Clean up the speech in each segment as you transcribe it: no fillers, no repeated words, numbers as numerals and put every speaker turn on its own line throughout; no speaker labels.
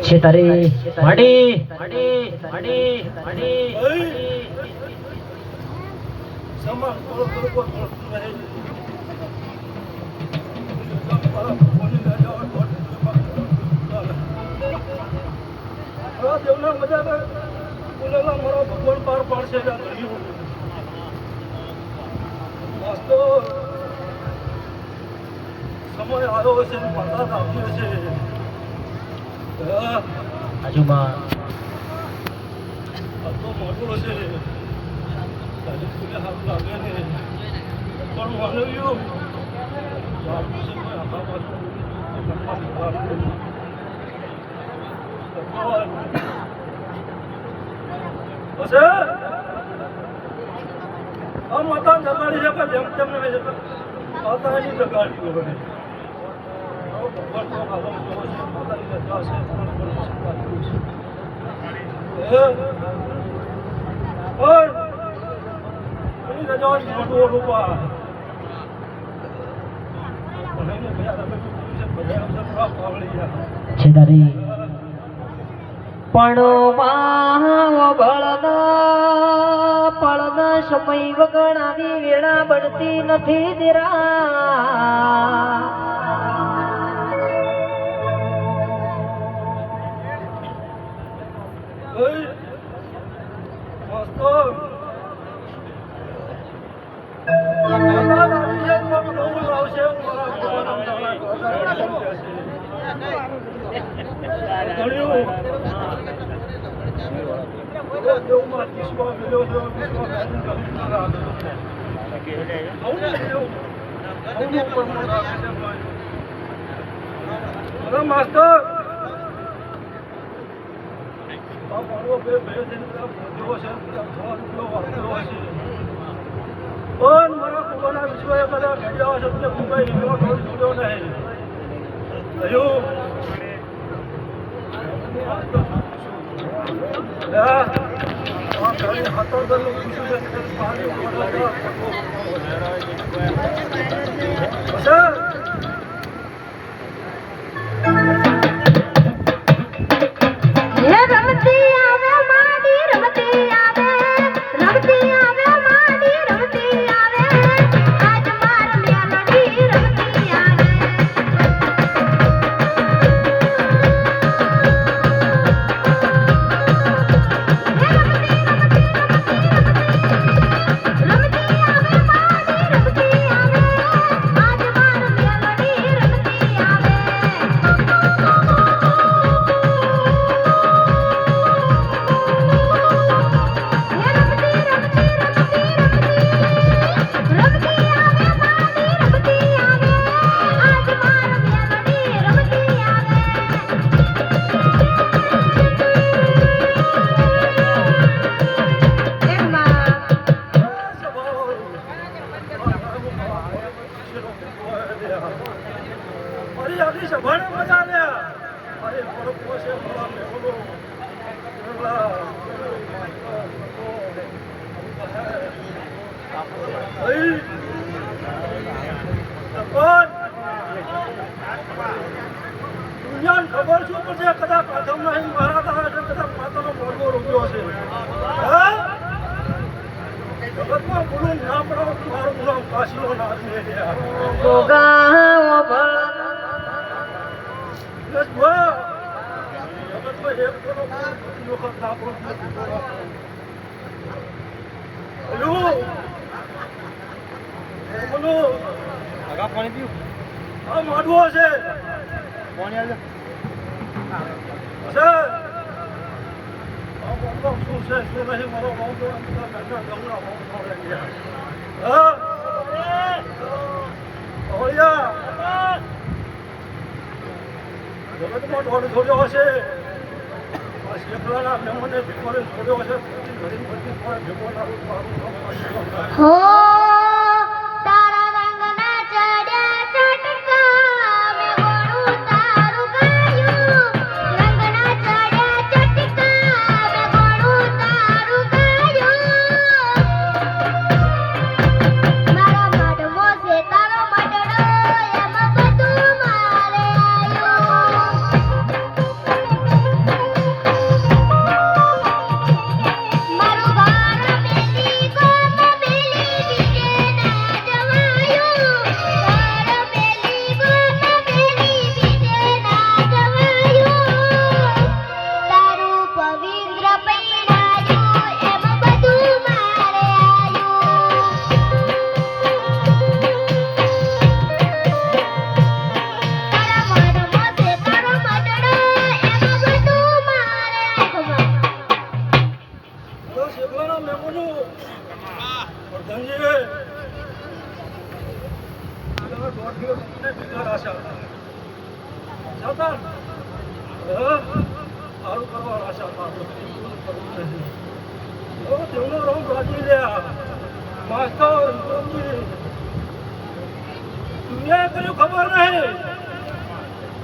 છેતારે માડી માડી માડી માડી
સમાન થોડો થોડો રહે દેવના મજા બોલેલા મારો ભગવાન પાર પાડશે વાસ્તો સમય આવ્યો હશે પતા આવતી હશે
આજુમાં
તો મોટું હશે હાથ લાગે ને પણ માનવ્યું માતા જગાડી છે કે જેમ તેમ માતા એની જગાડી મોટું રૂપા
છેતારે પણ બળદ સમય વગર આવી વેળા બનતી નથી દેરા
માસ્ટર પણ મારા કુવાના વિશ્વએ બધા ભેટ્યા છે એટલે મુંબઈ નીકળો છોડ્યો નહીં ખબર શું પડશે કદાચ પ્રથમ નહીં મારા તારા કદાચ માતાનો મોરબો રોક્યો હશે જગતમાં બોલું ના પડો મારું ગુલામ કાશીનો નાથ લે જગતમાં એક કરો વખત ના પડો આગા પાણી પીવું હા માડવો છે પાણી આવે શું છે શું નહીં મારો જગતમાં દોડ છોડ્યો હશે શેકડાના મહેમાને ભીખોને છોડ્યો હશે ભેગો મેમોનું વર્ધનજી દોઢ કિલો ભેગા રાશા સાવધાન સારું કરવા રાશા તેમનો રંગ રાજી લ્યા માસ્ટર દુનિયા કર્યું ખબર નહીં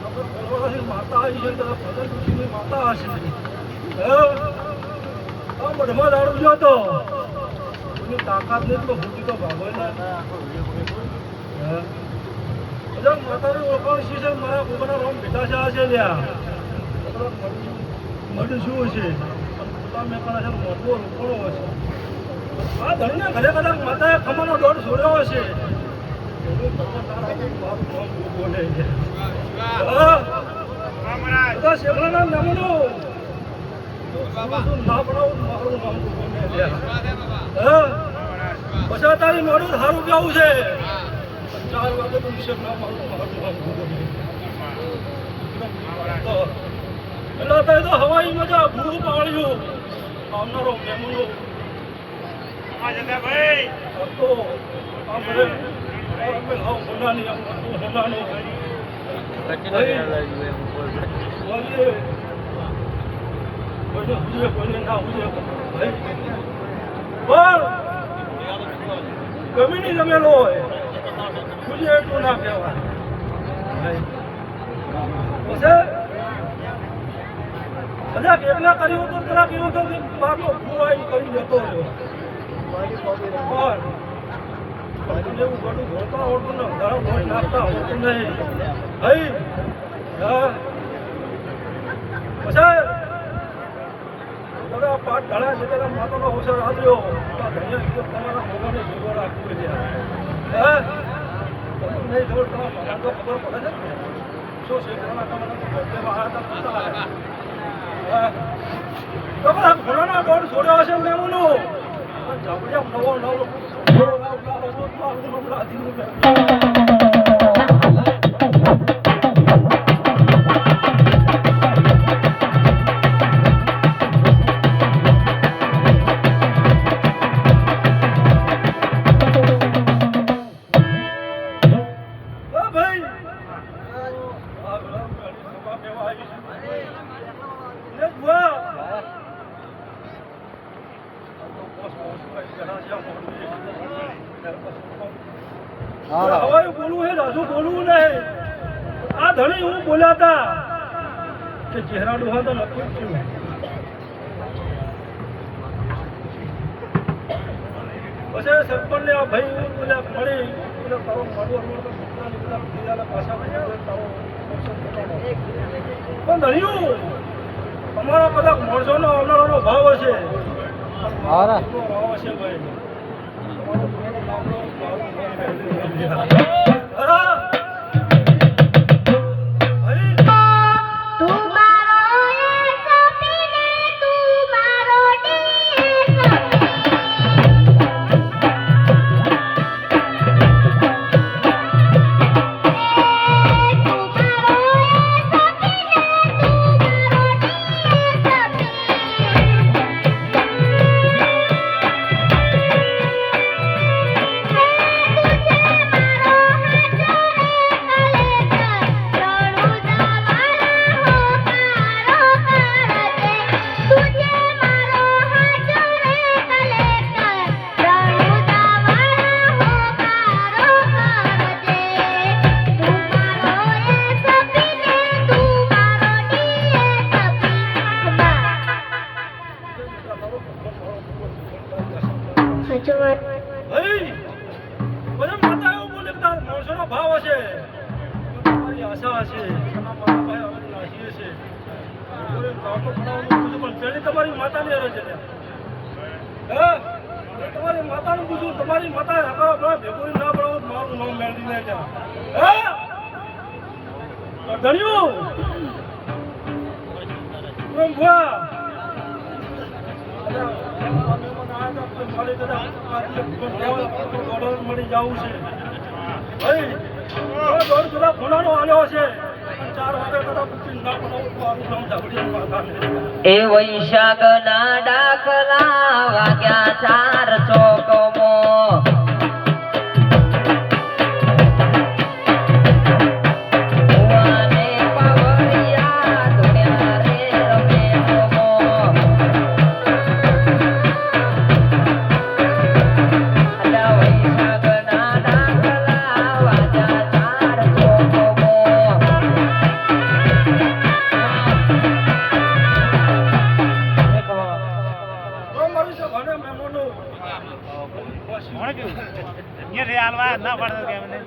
ખબર પડવાથી માતા આવી છે તો ભગત ઋષિની માતા હશે મઢમાં દાડું જો તો એની તાકાત નહીં તો ભૂતી તો ભાગો બધા માતાની ઓળખાણ શી છે મારા ભૂખાના રોમ ભેટાશા હશે લ્યા મઢ શું હશે પોતા મેં પણ મોટો રોકણો હશે આ ધણીના ઘરે કદાચ માતાએ ખમાનો દોડ છોડ્યો હશે બોલે શેખલાના નામનું ના બનાવું મારું નામ પછી તારી મારું સારું કેવું છે 4 વાગે તો શેખ ના મારું નામ એટલે તો હવાઈ મજા ભૂ પાડ્યું આવનારો મેમનો ભાઈ તો આપણે હોનાની હોનાનું કોઈને ના ઉજે પણ ગમીની જમેલો હોય ઉજે એટલું ના કહેવાય પછી બધા કેટલા કર્યું તો તરા કેવું તો બારનો ફૂવાઈ કરી જતો રહ્યો પણ એવું બધું ઘોડતા આવડતું ને ઘણા ઘોડ નાખતા આવડતું નહીં ભાઈ પછી બધા પાઠ ઢળ્યા છે પેલા માતાનો અવસર આપ્યો તમારા ભગવાનને જીવો રાખવું છે નહીં જોડ તમારા ભગવાન તો ખબર પડે છે શું શેખરાના તમારા ઘોડાના દોડ છોડ્યો હશે મેમોનું ઝાપડિયા નવો હવે બોલવું હે રાજુ બોલવું નહીં આ ધણી હું બોલ્યા હતા કે ચહેરા ડોહા તો નક્કી જ થયું પછી સરપંચને આ ભાઈ હું બોલ્યા મળી તારો માડવો પાછા પણ ધણિયું તમારા કદાચ માણસોનો આવનારાનો ભાવ હશે ભાવ હશે ભાઈ તમારી માતાની અરજ છે તમારી માતાનું પૂછું તમારી માતા હકારો ભેગું ના પડો મારું નામ મેળવી લે જા ધણ્યું મળી જવું છે ભાઈ દોઢ કિલો ફોનાનો આવ્યો છે 4 વાગે કદાચ ના બનાવું મારું નામ ઝાપડિયા
એ વૈશાખ ના ડાકલા વાગ્યા ચાર ચોકમો ભુવાને પાવડિયા ધોળ્યા રે રમે મોમો અલા વૈશાખના ડાકલા વાજા ચાર ચોકમો
મારી છે ભલે મહેમાનો
ના પડતો કે મને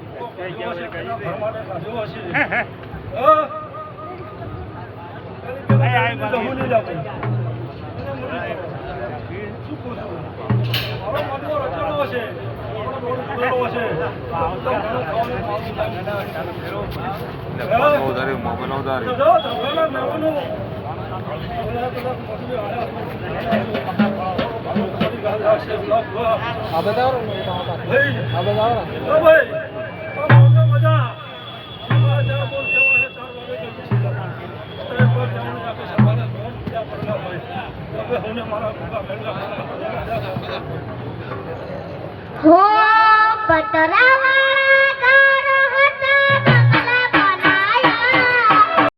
ભરમાડે કાઢ્યો હશે હું નહીં લાવું શું કહું છું મારો મનનો રચેલો હશે મારો દોડ જોડેલો હશે
આ બતાવો ને આ બતાવો
હો પતરા